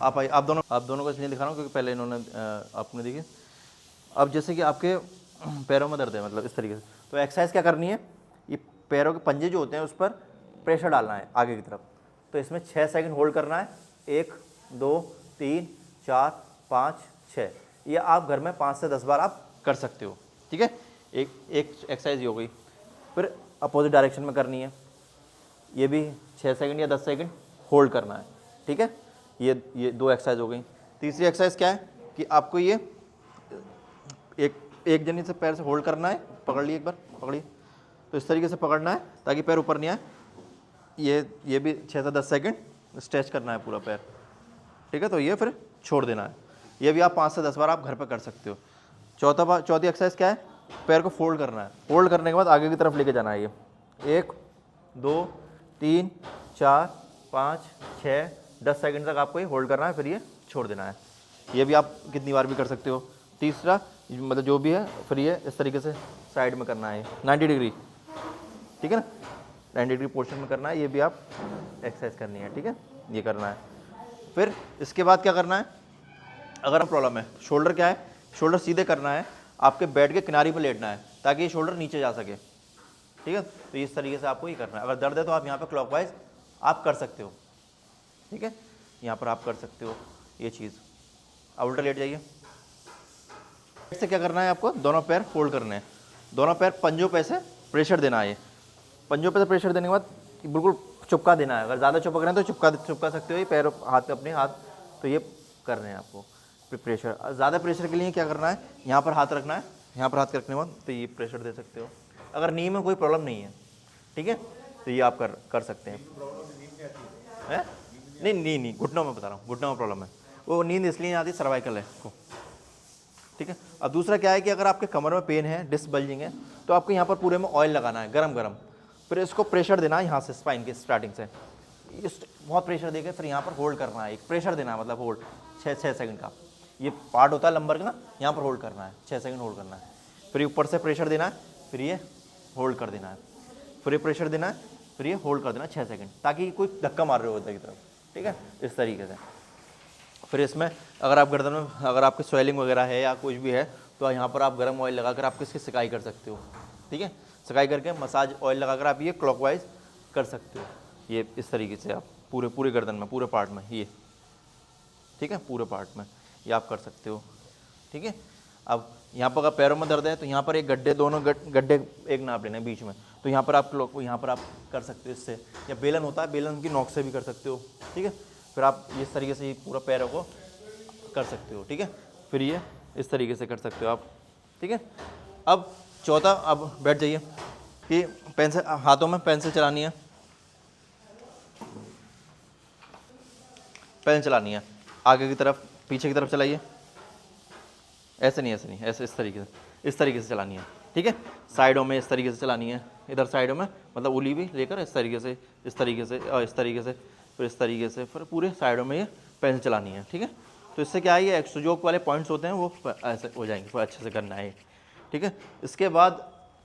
आप आइए, आप दोनों को इसलिए दिखा रहा हूँ क्योंकि पहले इन्होंने आपने देखिए। अब जैसे कि आपके पैरों में दर्द है, मतलब इस तरीके से, तो एक्सरसाइज क्या करनी है, ये पैरों के पंजे जो होते हैं उस पर प्रेशर डालना है आगे की तरफ। तो इसमें 6 सेकंड होल्ड करना है, 1 2 3 4 5 6। ये आप घर में 5 से 10 बार आप कर सकते हो, ठीक है। एक एक्सरसाइज ही हो गई। फिर अपोजिट डायरेक्शन में करनी है, ये भी 6 सेकंड या 10 सेकंड होल्ड करना है, ठीक है। ये 2 एक्सरसाइज हो गई। तीसरी एक्सरसाइज क्या है कि आपको ये एक जनी से पैर से होल्ड करना है, पकड़ लिए, एक बार पकड़िए, तो इस तरीके से पकड़ना है ताकि पैर ऊपर नहीं आए। ये भी 6 से 10 सेकंड स्ट्रेच करना है पूरा पैर, ठीक है। तो ये फिर छोड़ देना है। ये भी आप 5 से 10 बार आप घर पर कर सकते हो। चौथी एक्सरसाइज क्या है, पैर को फोल्ड करना है। फोल्ड करने के बाद आगे की तरफ लेके जाना है। ये 1 2 3 4 5 6 10 सेकंड तक आपको ये होल्ड करना है, फिर ये छोड़ देना है। ये भी आप कितनी बार भी कर सकते हो। तीसरा मतलब जो भी है, फिर ये इस तरीके से साइड में करना है 90 डिग्री, ठीक है ना, 90 डिग्री पोर्शन में करना है। ये भी आप एक्सरसाइज करनी है, ठीक है, ये करना है। फिर इसके बाद क्या करना है, अगर प्रॉब्लम है शोल्डर, क्या है, शोल्डर सीधे करना है, आपके बेड के किनारे पर लेटना है ताकि ये शोल्डर नीचे जा सके, ठीक है। तो इस तरीके से आपको ये करना है। अगर दर्द है तो आप यहाँ पे क्लॉकवाइज आप कर सकते हो, ठीक है, यहाँ पर आप कर सकते हो ये चीज़। अब उल्टा लेट जाइए। से क्या करना है, आपको दोनों पैर फोल्ड करने हैं, दोनों पैर पंजों पे से प्रेशर देना है। ये पंजों पे से प्रेशर देने के बाद बिल्कुल चुपका देना है। अगर ज़्यादा चुपक रहे हैं तो चुपका सकते हो, ये पैर हाथ अपने हाथ, तो ये करने हैं आपको प्रेशर। ज़्यादा प्रेशर के लिए क्या करना है, यहाँ पर हाथ रखना है, यहाँ पर हाथ रखने के बाद तो ये प्रेशर दे सकते हो। अगर नी में कोई प्रॉब्लम नहीं है, ठीक है, तो ये आप कर सकते हैं। नहीं, घुटनों में बता रहा हूँ, घुटनों में प्रॉब्लम है। वो नींद इसलिए नहीं आती, सर्वाइकल है को, ठीक है। अब दूसरा क्या है कि अगर आपके कमर में पेन है, डिस्क बल्जिंग है, तो आपको यहाँ पर पूरे में ऑयल लगाना है गरम, फिर इसको प्रेशर देना है यहाँ से, स्पाइन के स्टार्टिंग से बहुत प्रेशर देकर फिर यहाँ पर होल्ड करना है। एक प्रेशर देना है, मतलब होल्ड 6 सेकंड का ये पार्ट होता है लंबर का ना, यहाँ पर होल्ड करना है, 6 सेकंड होल्ड करना है। फिर ऊपर से प्रेशर देना है, फिर ये होल्ड कर देना है, फिर ये प्रेशर देना है, फिर ये होल्ड कर देना 6 सेकंड, ताकि कोई धक्का मार रहे हो उधर की तरफ, ठीक है, इस तरीके से। फिर इसमें अगर आप गर्दन में अगर आपकी स्वेलिंग वगैरह है या कुछ भी है, तो यहाँ पर आप गर्म ऑयल लगाकर आप इसकी सिकाई कर सकते हो, ठीक है। सिकाई करके मसाज ऑयल लगाकर आप ये क्लॉकवाइज कर सकते हो। ये इस तरीके से आप पूरे गर्दन में, पूरे पार्ट में, ये ठीक है, पूरे पार्ट में ये आप कर सकते हो, ठीक है। अब यहाँ पर अगर पैरों में दर्द है तो यहाँ पर एक गड्ढे, दोनों गड्ढे एक नाप लेना है बीच में, तो यहाँ पर आप यहाँ पर आप कर सकते हो इससे, या बेलन होता है, बेलन की नोक से भी कर सकते हो, ठीक है। फिर आप इस तरीके से पूरा पैरों को कर सकते हो, ठीक है। फिर ये इस तरीके से कर सकते हो आप, ठीक है। अब चौथा, अब बैठ जाइए कि पेंसिल हाथों में पेंसिल चलानी है, पेन चलानी है, आगे की तरफ पीछे की तरफ चलाइए, ऐसे नहीं, ऐसे इस तरीके से चलानी है, ठीक है। साइडों में इस तरीके से चलानी है, इधर साइडों में मतलब उंगली भी लेकर इस तरीके से और इस तरीके से, फिर इस तरीके से, फिर पूरे साइडों में ये पेंसिल चलानी है, ठीक है। तो इससे क्या है, ये एक्सोजोक वाले पॉइंट्स होते हैं वो ऐसे हो जाएंगे, फिर अच्छे से करना है, ठीक है। इसके बाद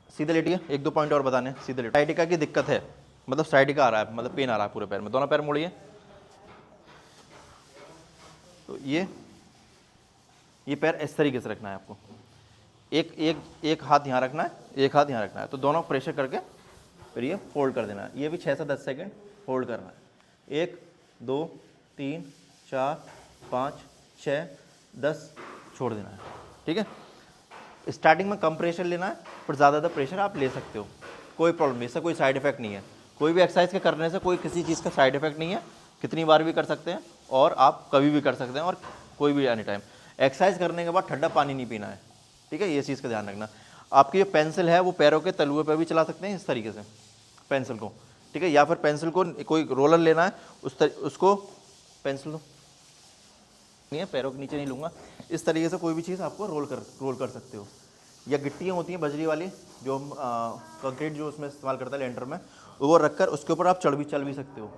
सीधे लेटिए, 1-2 पॉइंट और बताने, सीधे लेटिए। साइटिका की दिक्कत है, मतलब साइटिका आ रहा है, मतलब पेन आ रहा है पूरे पैर में, दोनों पैर मोड़िए। तो ये पैर इस तरीके से रखना है आपको, एक हाथ यहाँ रखना है, एक हाथ यहाँ रखना है, तो दोनों प्रेशर करके फिर ये फोल्ड कर देना है। ये भी 6 से 10 सेकंड होल्ड करना है। 1 2 3 4 5 6 10 छोड़ देना है, ठीक है। स्टार्टिंग में कम प्रेशर लेना है, फिर ज़्यादा प्रेशर आप ले सकते हो, कोई प्रॉब्लम नहीं, इससे कोई साइड इफेक्ट नहीं है। कोई भी एक्सरसाइज के करने से कोई किसी चीज़ का साइड इफेक्ट नहीं है, कितनी बार भी कर सकते हैं और आप कभी भी कर सकते हैं, और कोई भी एनी टाइम। एक्सरसाइज करने के बाद ठंडा पानी नहीं पीना है, ठीक है, ये चीज़ का ध्यान रखना। आपकी जो पेंसिल है वो पैरों के तलुए पर भी चला सकते हैं इस तरीके से पेंसिल को, ठीक है, या फिर पेंसिल को कोई रोलर लेना है, उसको पेंसिल को नहीं है, पैरों के नीचे नहीं लूँगा, इस तरीके से कोई भी चीज़ आपको रोल कर सकते हो। या गिट्टियाँ होती हैं बजरी वाली, जो हम कंक्रीट जो उसमें इस्तेमाल करता है लेंटर में, वो रखकर उसके ऊपर आप चल भी सकते हो,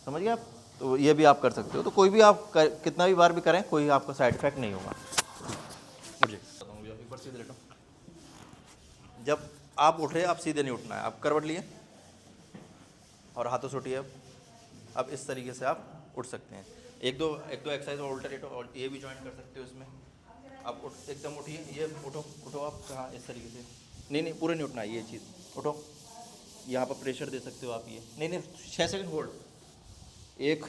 समझ गए आप। तो ये भी आप कर सकते हो। तो कोई भी आप कितना भी बार भी करें, कोई आपका साइड इफेक्ट नहीं होगा। मुझे एक बार सीधे लेटो, जब आप उठ रहे आप सीधे नहीं उठना है, आप करवट लिए और हाथों से उठिए। अब इस तरीके से आप उठ सकते हैं। एक दो एक्सरसाइज और ऑल्टरनेट और ये भी ज्वाइन कर सकते हो इसमें। आप एकदम उठिए, ये उठो उठो आप, हाँ इस तरीके से, नहीं पूरे नहीं उठना है, ये चीज़ उठो, यहाँ पर प्रेशर दे सकते हो आप, ये नहीं 6 सेकंड होल्ड, 1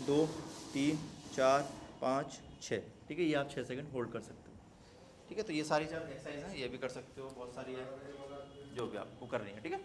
2 3 4 5 6, ठीक है, ये आप 6 सेकंड होल्ड कर सकते हो, ठीक है। तो ये सारी 4 एक्सरसाइज हैं, ये भी कर सकते हो, बहुत सारी है जो भी आपको करनी है, ठीक है।